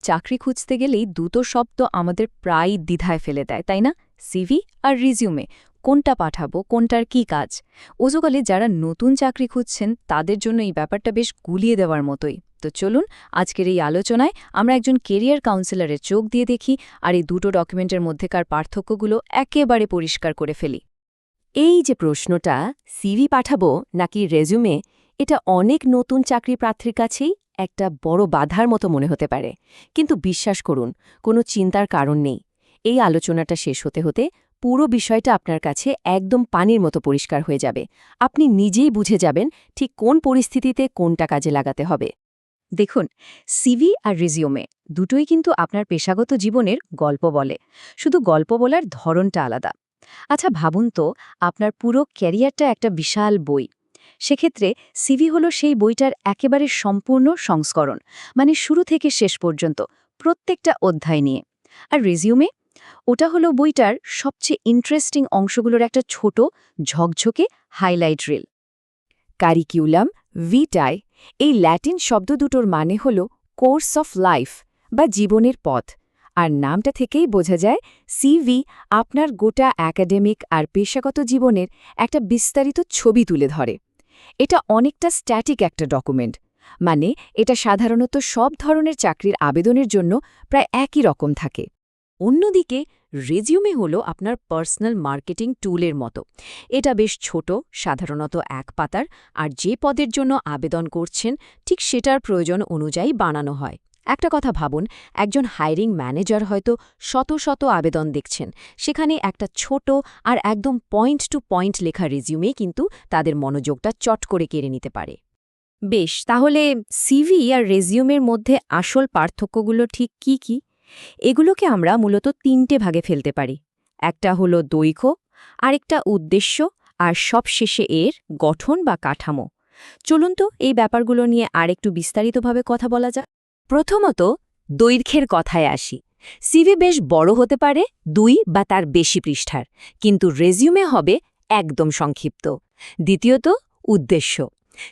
চাকরি খুঁজতে গেলেই দুটো শব্দ আমাদের প্রায় দ্বিধায় ফেলে দেয়, তাই না? সিভি আর রিজিউমে। কোনটা পাঠাবো, কোনটার কি কাজ? ওজকালে যারা নতুন চাকরি খুঁজছেন তাদের জন্য এই ব্যাপারটা বেশ গুলিয়ে দেওয়ার মতোই। তো চলুন আজকের এই আলোচনায় আমরা একজন কেরিয়ার কাউন্সিলরের চোখ দিয়ে দেখি আর এই দুটো ডকুমেন্টের মধ্যেকার পার্থক্যগুলো একেবারে পরিষ্কার করে ফেলি। এই যে প্রশ্নটা, সিভি পাঠাবো নাকি রেজুমে, এটা অনেক নতুন চাকরি প্রার্থীর কাছেই একটা বড় বাধার মতো মনে হতে পারে। কিন্তু বিশ্বাস করুন, কোনো চিন্তার কারণ নেই। এই আলোচনাটা শেষ হতে হতে পুরো বিষয়টা আপনার কাছে একদম পানির মতো পরিষ্কার হয়ে যাবে। আপনি নিজেই বুঝে যাবেন ঠিক কোন পরিস্থিতিতে কোনটা কাজে লাগাতে হবে। দেখুন, সিভি আর রিজিউমে দুটোই কিন্তু আপনার পেশাগত জীবনের গল্প বলে, শুধু গল্প বলার ধরনটা আলাদা। আচ্ছা ভাবুন তো, আপনার পুরো ক্যারিয়ারটা একটা বিশাল বই। সেক্ষেত্রে সিভি হলো সেই বইটার একেবারে সম্পূর্ণ সংস্করণ, মানে শুরু থেকে শেষ পর্যন্ত প্রত্যেকটা অধ্যায় নিয়ে। আর রিজিউমে, ওটা হলো বইটার সবচেয়ে ইন্টারেস্টিং অংশগুলোর একটা ছোট ঝকঝকে হাইলাইট রিল। কারিকিউলাম ভিটাই, এই ল্যাটিন শব্দ দুটোর মানে হল কোর্স অফ লাইফ বা জীবনের পথ। আর নামটা থেকেই বোঝা যায় সিভি আপনার গোটা একাডেমিক আর পেশাগত জীবনের একটা বিস্তারিত ছবি তুলে ধরে। এটা অনেকটা স্ট্যাটিক একটা ডকুমেন্ট, মানে এটা সাধারণত সব ধরনের চাকরির আবেদনের জন্য প্রায় একই রকম থাকে। অন্যদিকে রেজিউমে হলো আপনার পার্সোনাল মার্কেটিং টুলের মতো। এটা বেশ ছোট, সাধারণত এক পাতার, আর যে পদের জন্য আবেদন করছেন ঠিক সেটার প্রয়োজন অনুযায়ী বানানো হয়। একটা কথা ভাবুন, একজন হায়ারিং ম্যানেজার হয়তো শত শত আবেদন দেখছেন, সেখানে একটা ছোট আর একদম পয়েন্ট টু পয়েন্ট লেখা রেজিউমে কিন্তু তাদের মনোযোগটা চট করে কেড়ে নিতে পারে। বেশ, তাহলে সিভি আর রেজিউমের মধ্যে আসল পার্থক্যগুলো ঠিক কি কি? এগুলোকে আমরা মূলত তিনটে ভাগে ফেলতে পারি। একটা হলো দৈর্ঘ্য, আরেকটা উদ্দেশ্য, আর সবশেষে এর গঠন বা কাঠামো। চলুন তো এই ব্যাপারগুলো নিয়ে আরেকটু বিস্তারিতভাবে কথা বলা যাক। প্রথমত দৈর্ঘ্যের কথায় আসি। সিভি বেশ বড় হতে পারে, ২ বা তার বেশি পৃষ্ঠার, কিন্তু রেজিউমে হবে একদম সংক্ষিপ্ত। দ্বিতীয়ত উদ্দেশ্য।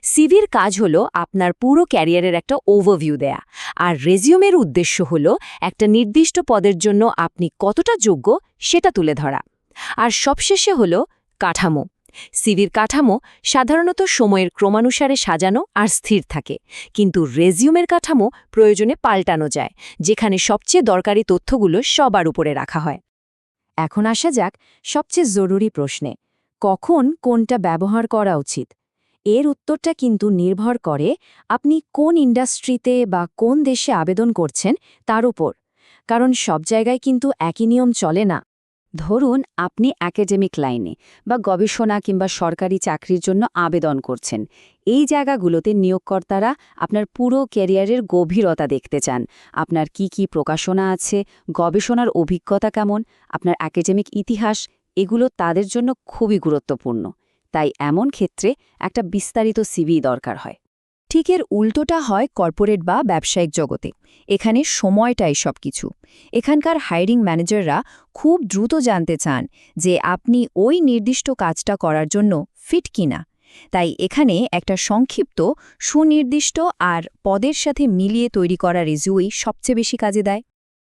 সিভির কাজ হলো আপনার পুরো ক্যারিয়ারের একটা ওভারভিউ দেয়া, আর রেজিউমের উদ্দেশ্য হলো একটা নির্দিষ্ট পদের জন্য আপনি কতটা যোগ্য সেটা তুলে ধরা। আর সবশেষে হলো কাঠামো। সিভির কাঠামো সাধারণত সময়ের ক্রমানুসারে সাজানো আর স্থির থাকে, কিন্তু রেজিউমের কাঠামো প্রয়োজনে পাল্টানো যায়, যেখানে সবচেয়ে দরকারি তথ্যগুলো সবার উপরে রাখা হয়। এখন আসা যাক সবচেয়ে জরুরি প্রশ্নে, কখন কোনটা ব্যবহার করা উচিত? এর উত্তরটা কিন্তু নির্ভর করে আপনি কোন ইন্ডাস্ট্রিতে বা কোন দেশে আবেদন করছেন তার উপর, কারণ সব জায়গায় কিন্তু একই নিয়ম চলে না। ধরুন আপনি একাডেমিক লাইনে বা গবেষণা কিংবা সরকারি চাকরির জন্য আবেদন করছেন। এই জায়গাগুলোতে নিয়োগকর্তারা আপনার পুরো ক্যারিয়ারের গভীরতা দেখতে চান। আপনার কি কি প্রকাশনা আছে, গবেষণার অভিজ্ঞতা কেমন, আপনার একাডেমিক ইতিহাস, এগুলো তাদের জন্য খুবই গুরুত্বপূর্ণ। তাই এমন ক্ষেত্রে একটা বিস্তারিত সিভি দরকার হয়। ঠিক এর উল্টোটা হয় কর্পোরেট বা ব্যবসায়িক জগতে। এখানে সময়টাই সবকিছু। এখানকার হায়ারিং ম্যানেজাররা খুব দ্রুত জানতে চান যে আপনি ওই নির্দিষ্ট কাজটা করার জন্য ফিট কিনা। তাই এখানে একটা সংক্ষিপ্ত, সুনির্দিষ্ট আর পদের সাথে মিলিয়ে তৈরি করা রেজিউমেই সবচেয়ে বেশি কাজে দেয়।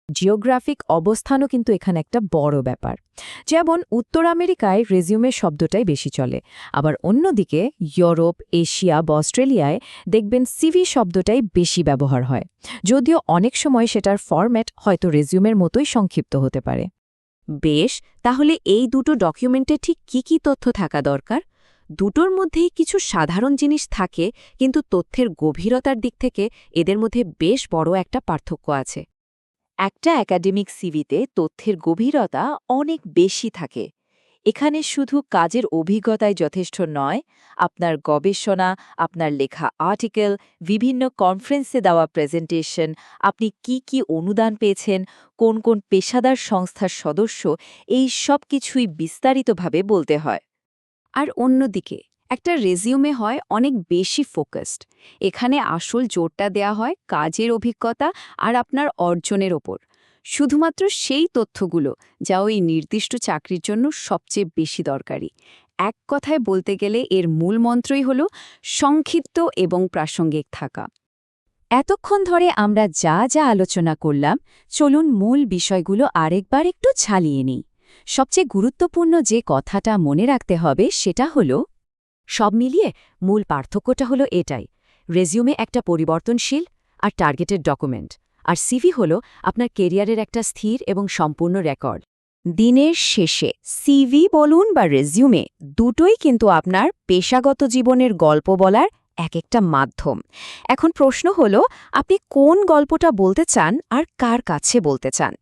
জিওগ্রাফিক অবস্থানও কিন্তু এখানে একটা বড় ব্যাপার। যেমন উত্তর আমেরিকায় রেজিউমে শব্দটাই বেশি চলে, আবার অন্যদিকে ইউরোপ, এশিয়া বা অস্ট্রেলিয়ায় দেখবেন সিভি শব্দটাই বেশি ব্যবহার হয়, যদিও অনেক সময় সেটার ফরম্যাট হয়তো রেজিউমের মতোই সংক্ষিপ্ত হতে পারে। বেশ, তাহলে এই দুটো ডকুমেন্টে ঠিক কি কি তথ্য থাকা দরকার? দুটোর মধ্যেই কিছু সাধারণ জিনিস থাকে, কিন্তু তথ্যের গভীরতার দিক থেকে এদের মধ্যে বেশ বড় একটা পার্থক্য আছে। একটা একাডেমিক সিভিতে তথ্যের গভীরতা অনেক বেশি থাকে। এখানে শুধু কাজের অভিজ্ঞতাই যথেষ্ট নয়, আপনার গবেষণা, আপনার লেখা আর্টিকেল, বিভিন্ন কনফারেন্সে দেওয়া প্রেজেন্টেশন, আপনি কি কি অনুদান পেয়েছেন, কোন কোন পেশাদার সংস্থার সদস্য, এই সব কিছুই বিস্তারিতভাবে বলতে হয়। আর অন্যদিকে একটা রেজিউমে হয় অনেক বেশি ফোকাসড। এখানে আসল জোরটা দেয়া হয় কাজের অভিজ্ঞতা আর আপনার অর্জনের ওপর, শুধুমাত্র সেই তথ্যগুলো যা ওই নির্দিষ্ট চাকরির জন্য সবচেয়ে বেশি দরকারি। এক কথায় বলতে গেলে এর মূল মন্ত্রই হল সংক্ষিপ্ত এবং প্রাসঙ্গিক থাকা। এতক্ষণ ধরে আমরা যা যা আলোচনা করলাম, চলুন মূল বিষয়গুলো আরেকবার একটু ঝালিয়ে নিই। সবচেয়ে গুরুত্বপূর্ণ যে কথাটা মনে রাখতে হবে সেটা হলো, সব মিলিয়ে মূল পার্থক্যটা হলো এটাই: রেজিউমে একটা পরিবর্তনশীল আর টার্গেটেড ডকুমেন্ট, আর সিভি হলো আপনার কেরিয়ারের একটা স্থির এবং সম্পূর্ণ রেকর্ড। দিনের শেষে সিভি বলুন বা রেজিউমে, দুটোই কিন্তু আপনার পেশাগত জীবনের গল্প বলার এক একটা মাধ্যম। এখন প্রশ্ন হলো, আপনি কোন গল্পটা বলতে চান আর কার কাছে বলতে চান?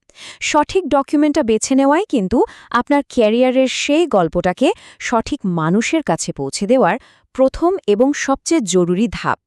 সঠিক ডকুমেন্টটা বেছে নেওয়াই কিন্তু আপনার ক্যারিয়ারের সেই গল্পটাকে সঠিক মানুষের কাছে পৌঁছে দেওয়ার প্রথম এবং সবচেয়ে জরুরি ধাপ।